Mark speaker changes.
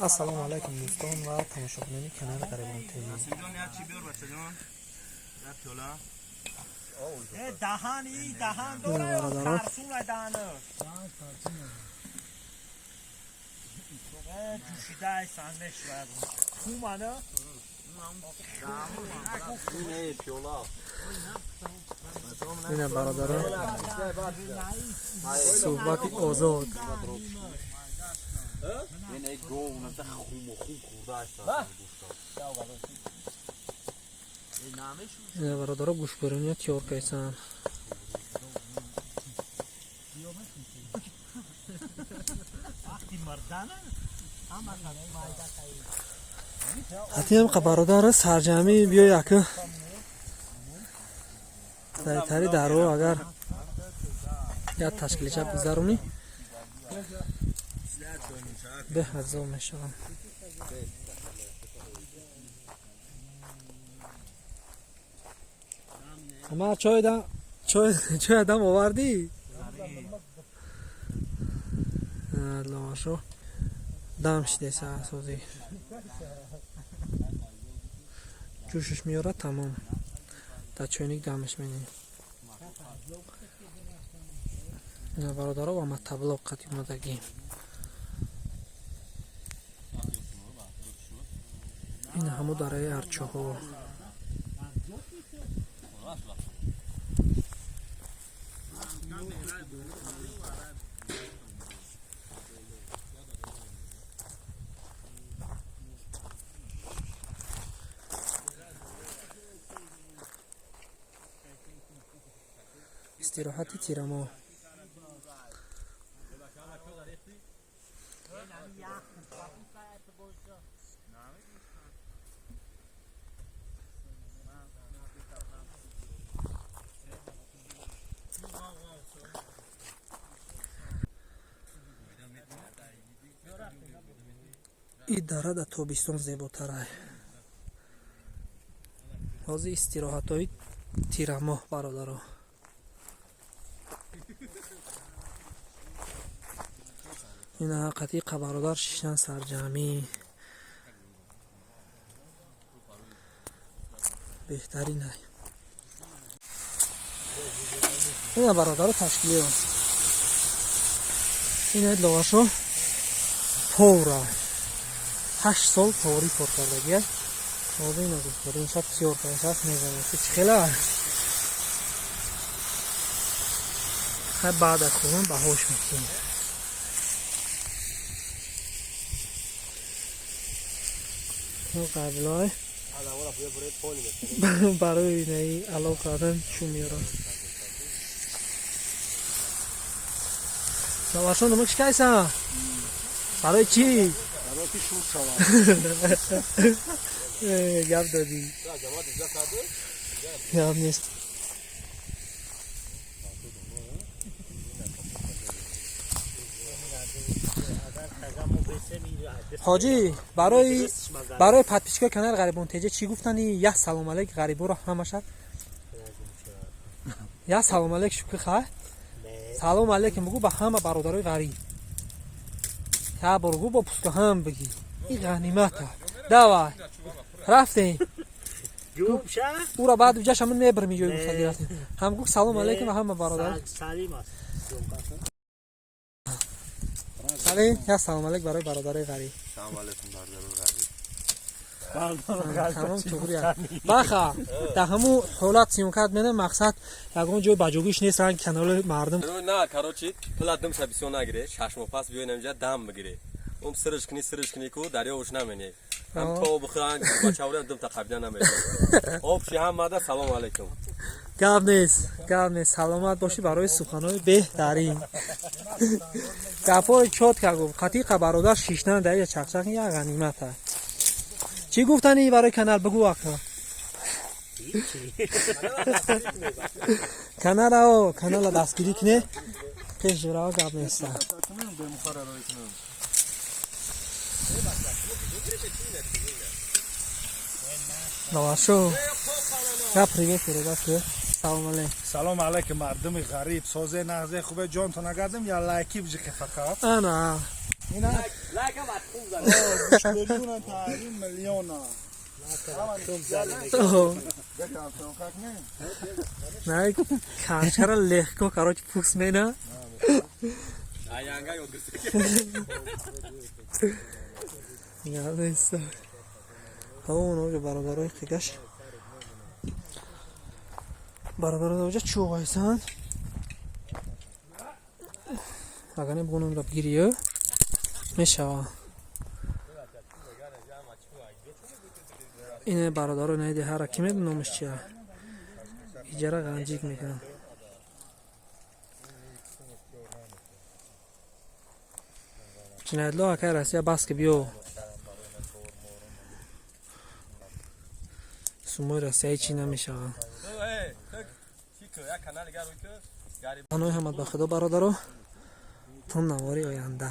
Speaker 1: السلام علیکم دوستان و تماشاگران کانال غریبان تیوی.
Speaker 2: دهان دوره ترسون دهانه جوشیده سندش باید خومانه
Speaker 1: اینه برادران صحبت آزاد. اینه برادران گوشبرونی تیار کیسن. حتی هم برادر سرجمی بیا یک تری درو اگر یا تشکیلچه بگذارونی به هزار میشوم. اما چای دم آوردی؟ لامشو دم شده سازی جوشش میاره تمام تا چونیک دمش میدیم. این برادرها با مطبل قطعی اومدگیم. این همو داره ارچه ها استراحتی تیرما. این داره در تابستان زیباتره. حاضر استراحت های تیرما برادرها. این حقیقتی برادر شیشتن سرجمی بهترینه. این برادر تشکیلی هم این لواشو پوره 8 سال پوری پر کردگیه. حاضر این گفتاره این شب سیار کنش هست میزنه که چخیله خیلی بعد از خودم به هوش میکنه. قبل های برای اینایی علاق کردن شو میارم. نوارشان نمک شکایسن برای چی؟ برای که شور شوان گفت دادی گفت نیست. حاجی برای پادپیچکای کانال غریبان تیجه چی گفتنی؟ یا سلام علیک غریبو رو همه شد یا سلام علیک شکر خواه سلام علیکم بگو به همه برادرای غریب یا برگو با پسکو هم بگی این غنیمته. دوای رفتیم او را بعد وجهش همون میبر میجوی گفتن گرفتیم هم گفت سلام علیکم و همه برادر سلام یا سلام علیک برای برادرای غریب.
Speaker 3: سلام علیکم برادرای
Speaker 1: تمام چوبریه باخا در همون حالت سیمکات منه مقصد یکون جای بجوگیش نیست رنگ کانال مردم
Speaker 3: نه کاروچی پلاتم شبیسیون نگیره ششم پاس بیاین اینجا دم بگیره اون سرش کنی کو دریا وش نمینه هم تو بخورن بچه‌ها دم تقبیل نمیشه. خب شی هم ماده سلام علیکم
Speaker 1: گاب نیست سلامت باشی برای سخنهای بهترین گپای چوت که گفت قطیق برادر شیشتن در یه چقچق یه غنیمته. چی گفتنی برای کانال بگو آقا کانال دستگیری کنه پیش جرا گاب نیست. نواشو یا پریوت کرده که سلام علیکم.
Speaker 4: سلام علیکم مردم غریب سازه نغزه خوبه جان تو نگردم یا لایکی بجی که فقط
Speaker 1: انا
Speaker 4: اینا
Speaker 3: لکه بعد خوب زد
Speaker 4: میلیون تا میلیون
Speaker 1: نه کارچرا لهکو کاروچ پوکس مینا
Speaker 3: آینگا یاد گرفت
Speaker 1: یاده است اون اوج برادرای خیگش برادرای اوج چوغایسان اگر نبودن رب گیریه میشه اینه برادرای نیده هر کی میدونمش چیه ایجاره گنجیک میکنن چنایدلو اکر رسیه بس که بیو سوموی رسیه چی نمیشه آنوی همت بخدا برادرو تون نواری آینده